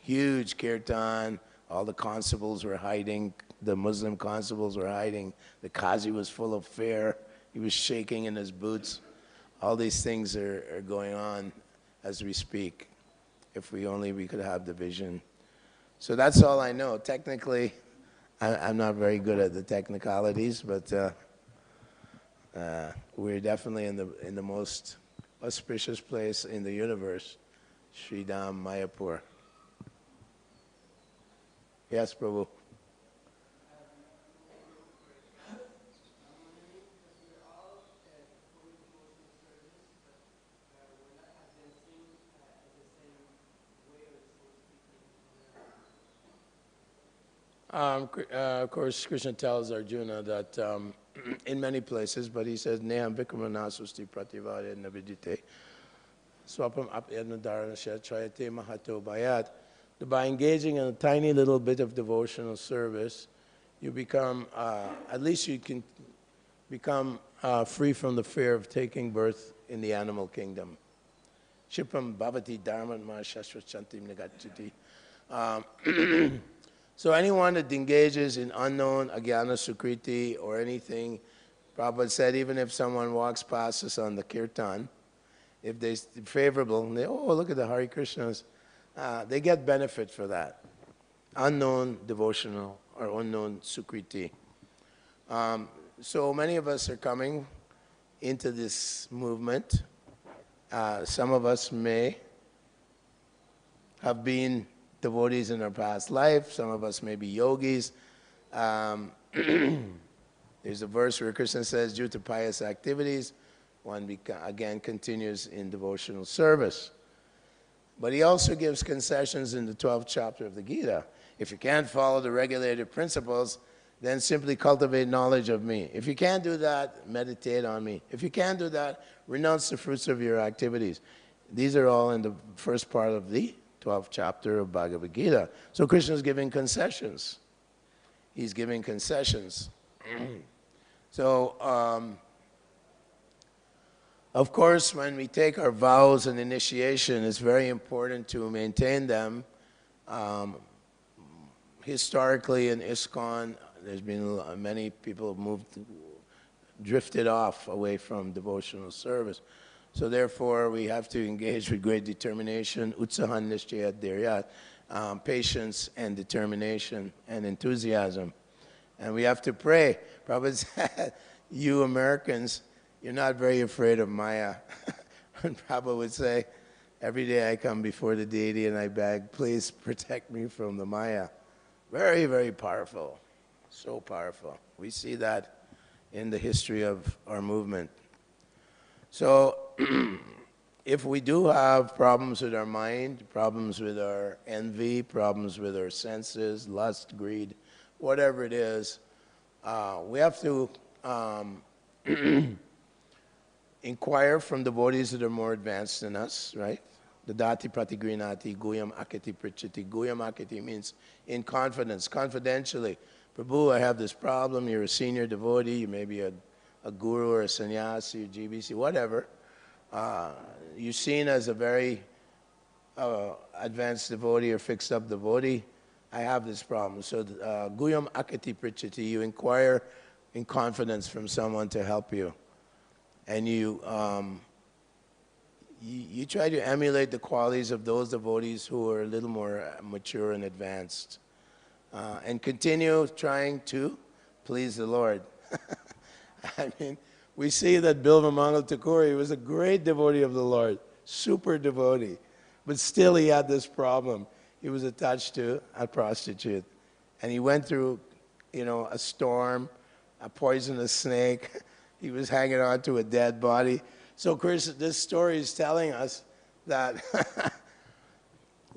huge kirtan, all the constables were hiding, the Muslim constables were hiding, the Qazi was full of fear, he was shaking in his boots. All these things are going on as we speak, if we could have the vision. So that's all I know. Technically, I'm not very good at the technicalities, but we're definitely in the most auspicious place in the universe, Sridham Mayapur. Yes, Prabhu. Of course, Krishna tells Arjuna that in many places, but he says, Neham Vikramanaasusti Prativade Navidite Swapam Apyadnadarana Chayate Mahato Bayat. By engaging in a tiny little bit of devotional service, you become, at least you can become free from the fear of taking birth in the animal kingdom. Shipam Bhavati Dharman Ma Shashvachantim Nagachati. So anyone that engages in unknown agyana sukriti or anything, Prabhupada said, even if someone walks past us on the kirtan, if they're favorable, and they, oh, look at the Hare Krishnas, they get benefit for that. Unknown devotional or unknown sukriti. So many of us are coming into this movement. Some of us may have been devotees in our past life. Some of us may be yogis. There's a verse where Krishna says, due to pious activities, one again continues in devotional service. But he also gives concessions in the 12th chapter of the Gita. If you can't follow the regulated principles, then simply cultivate knowledge of me. If you can't do that, meditate on me. If you can't do that, renounce the fruits of your activities. These are all in the first part of the 12th chapter of Bhagavad-gītā. So Krishna is giving concessions. He's giving concessions. So, of course, when we take our vows and initiation, it's very important to maintain them. Historically in ISKCON, there's been many people have drifted off away from devotional service. So therefore, we have to engage with great determination, utsahan nishchayat, patience and determination and enthusiasm. And we have to pray. Prabhupada said, you Americans, you're not very afraid of Maya. And Prabhupada would say, every day I come before the deity and I beg, please protect me from the Maya. Very, very powerful. So powerful. We see that in the history of our movement. So, if we do have problems with our mind, problems with our envy, problems with our senses, lust, greed, whatever it is, we have to inquire from devotees that are more advanced than us, right? Dadati pratigrinati guyam akati prichati. Guyam akati means in confidence, confidentially. Prabhu, I have this problem. You're a senior devotee. You may be a guru or a sannyasi or GBC, whatever. You're seen as a very advanced devotee or fixed up devotee. I have this problem. So guyam akati prichati, you inquire in confidence from someone to help you. And you try to emulate the qualities of those devotees who are a little more mature and advanced. And continue trying to please the Lord. I mean, we see that Bilva Mangal Thakur, he was a great devotee of the Lord, super devotee. But still he had this problem. He was attached to a prostitute. And he went through, a storm, a poisonous snake. He was hanging on to a dead body. So, Chris, this story is telling us that,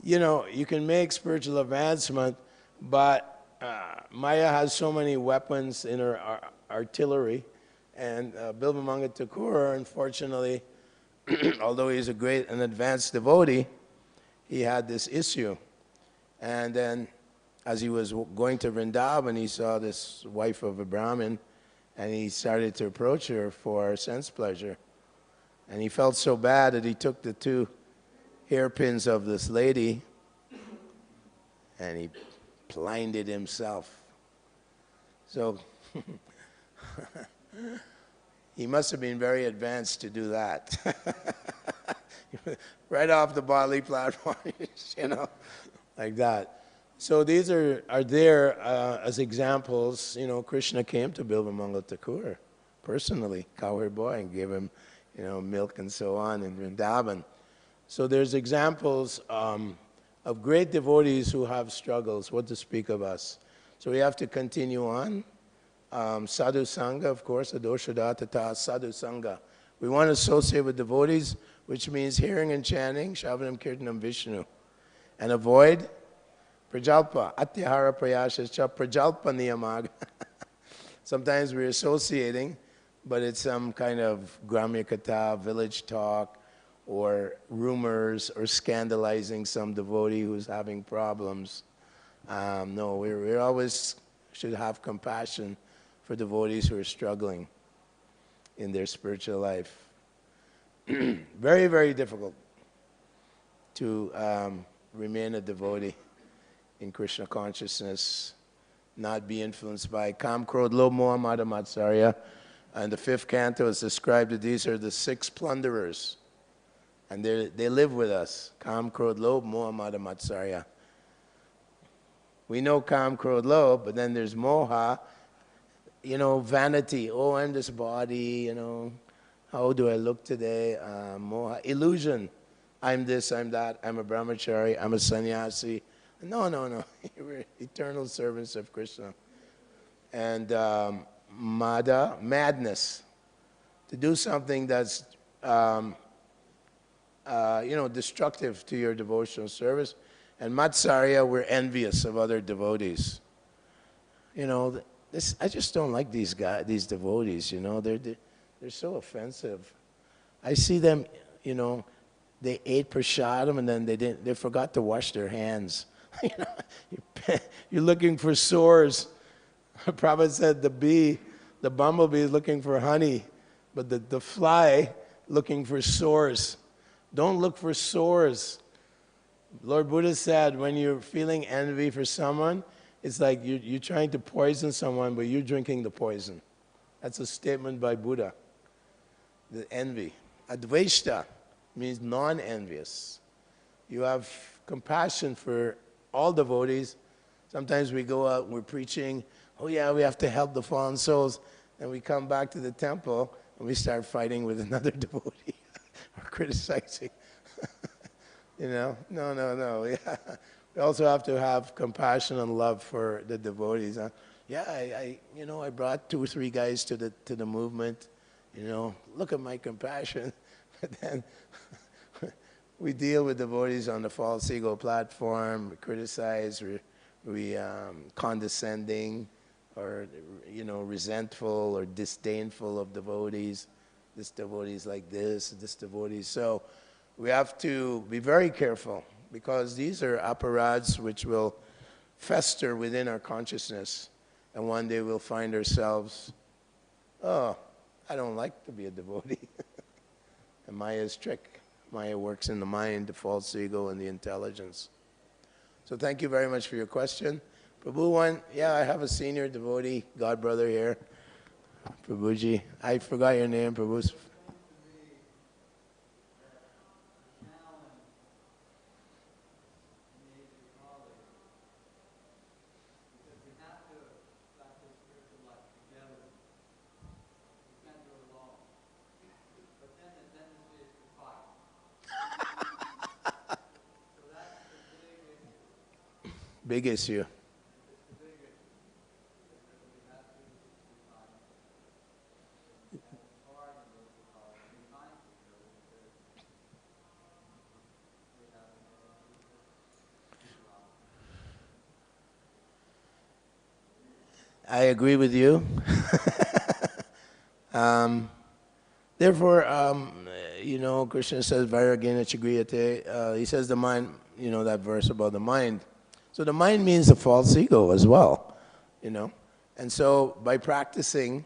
you can make spiritual advancement, but Maya has so many weapons in her artillery. And Bilva Mangal Thakur, unfortunately, although he's a great and advanced devotee, he had this issue. And then, as he was going to Vrindavan, he saw this wife of a Brahmin, and he started to approach her for sense pleasure. And he felt so bad that he took the 2 hairpins of this lady, and he blinded himself. So, he must have been very advanced to do that. Right off the bodily platform, like that. So these are there as examples. Krishna came to Bilva Mangal Thakur personally, cowherd boy, and gave him, milk and so on in Vrindavan. So there's examples of great devotees who have struggles, what to speak of us. So we have to continue on. Sadhu Sangha, of course, adoshada tata sadhu Sangha. We want to associate with devotees, which means hearing and chanting, Shravanam Kirtanam Vishnu. And avoid prajalpa, atyahara prayasascha prajalpa niyamag. Sometimes we're associating, but it's some kind of gramya katha, village talk, or rumors, or scandalizing some devotee who's having problems. No, we always should have compassion for devotees who are struggling in their spiritual life. Very, very difficult to remain a devotee in Krishna consciousness, not be influenced by Kam, Krodh, Lobh, Moha, Mada, Matsarya. And the 5th canto is described that these are the 6 plunderers. And they live with us. Kam, Krodh, Lobh, Moha, Mada, Matsarya. We know Kam, Krodh, Lobh, but then there's Moha, vanity. Oh, I'm this body, how do I look today? Moha, illusion. I'm this, I'm that, I'm a brahmachari, I'm a sannyasi. No. We're eternal servants of Krishna. And Mada, madness. To do something that's, destructive to your devotional service. And Matsarya, we're envious of other devotees. I just don't like these devotees, they're so offensive. I see them, they ate prasadam and then they forgot to wash their hands. You're looking for sores. Prabhupada said the bee The bumblebee is looking for honey, but the fly looking for sores. Don't look for sores. Lord Buddha said when you're feeling envy for someone, it's like you're trying to poison someone, but you're drinking the poison. That's a statement by Buddha. The envy. Advaita means non-envious. You have compassion for all devotees. Sometimes we go out, we're preaching, oh yeah, we have to help the fallen souls, and we come back to the temple and we start fighting with another devotee or criticizing. You know, no. Yeah. We also have to have compassion and love for the devotees. Yeah, I brought 2 or 3 guys to the movement. You know, look at my compassion. But then we deal with devotees on the false ego platform. We criticize. We condescending, or resentful or disdainful of devotees. This devotee is like this devotee. So we have to be very careful, because these are aparads which will fester within our consciousness, and one day we'll find ourselves, oh, I don't like to be a devotee. And Maya's trick. Maya works in the mind, the false ego, and the intelligence. So thank you very much for your question. Prabhu, yeah, I have a senior devotee, God brother here. Prabhuji, I forgot your name, Prabhu. Big issue. I agree with you. Therefore, Krishna says, Vairagena Chigriyate, he says the mind, that verse about the mind. So the mind means the false ego as well, And so by practicing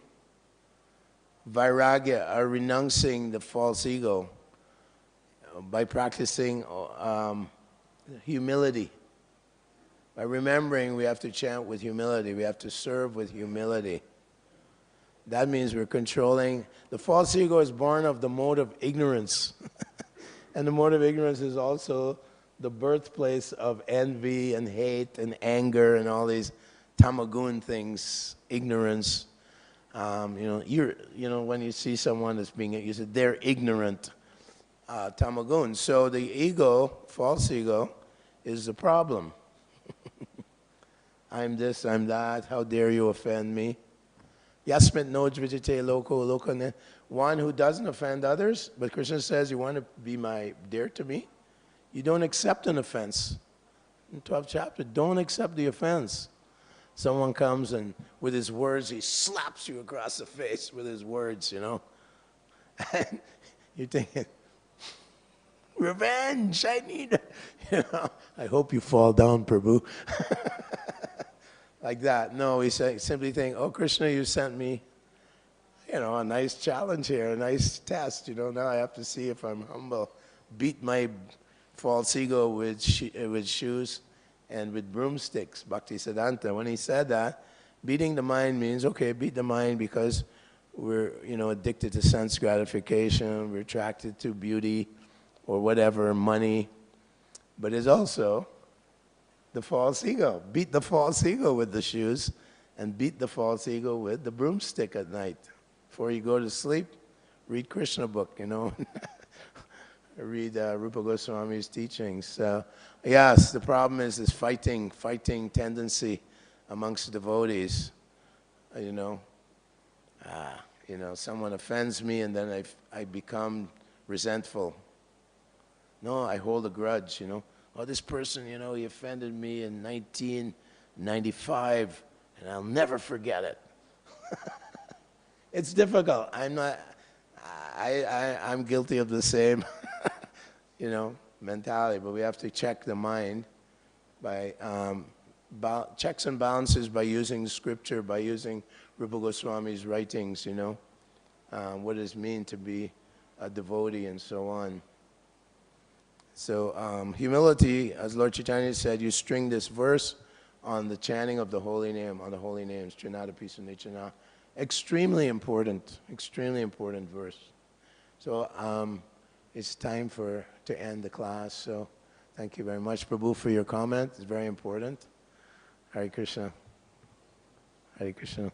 vairagya, or renouncing the false ego, by practicing humility, by remembering we have to chant with humility, we have to serve with humility. That means we're controlling. The false ego is born of the mode of ignorance. And the mode of ignorance is also the birthplace of envy and hate and anger and all these tamagun things, ignorance. When you see someone that's being, you say they're ignorant, tamagun. So the ego, false ego, is the problem. I'm this, I'm that, how dare you offend me? Yasmit noj vijite loko lokane. One who doesn't offend others, but Krishna says, you want to be dear to me? You don't accept an offense. In 12th chapter, don't accept the offense. Someone comes and with his words, he slaps you across the face with his words, And you're thinking, revenge, I need it. I hope you fall down, Prabhu. Like that. No, we simply think, oh, Krishna, you sent me, a nice challenge here, a nice test. Now I have to see if I'm humble. Beat my false ego with shoes and with broomsticks. Bhaktisiddhanta, when he said that, beating the mind means, okay, beat the mind because we're, addicted to sense gratification, we're attracted to beauty or whatever, money. But it's also the false ego. Beat the false ego with the shoes and beat the false ego with the broomstick at night. Before you go to sleep, read Krishna book, Read Rupa Goswami's teachings. Yes, the problem is this fighting tendency amongst devotees. Someone offends me and then I become resentful. No, I hold a grudge, Oh, this person, he offended me in 1995 and I'll never forget it. It's difficult. I'm guilty of the same, mentality, but we have to check the mind by checks and balances by using scripture, by using Rupa Goswami's writings, you know, what does it mean to be a devotee and so on. So humility, as Lord Chaitanya said, you string this verse on the chanting of the holy name, on the holy names, Trinadapi Sunichana. Extremely important verse. So it's time to end the class. So thank you very much, Prabhu, for your comment. It's very important. Hare Krishna. Hare Krishna.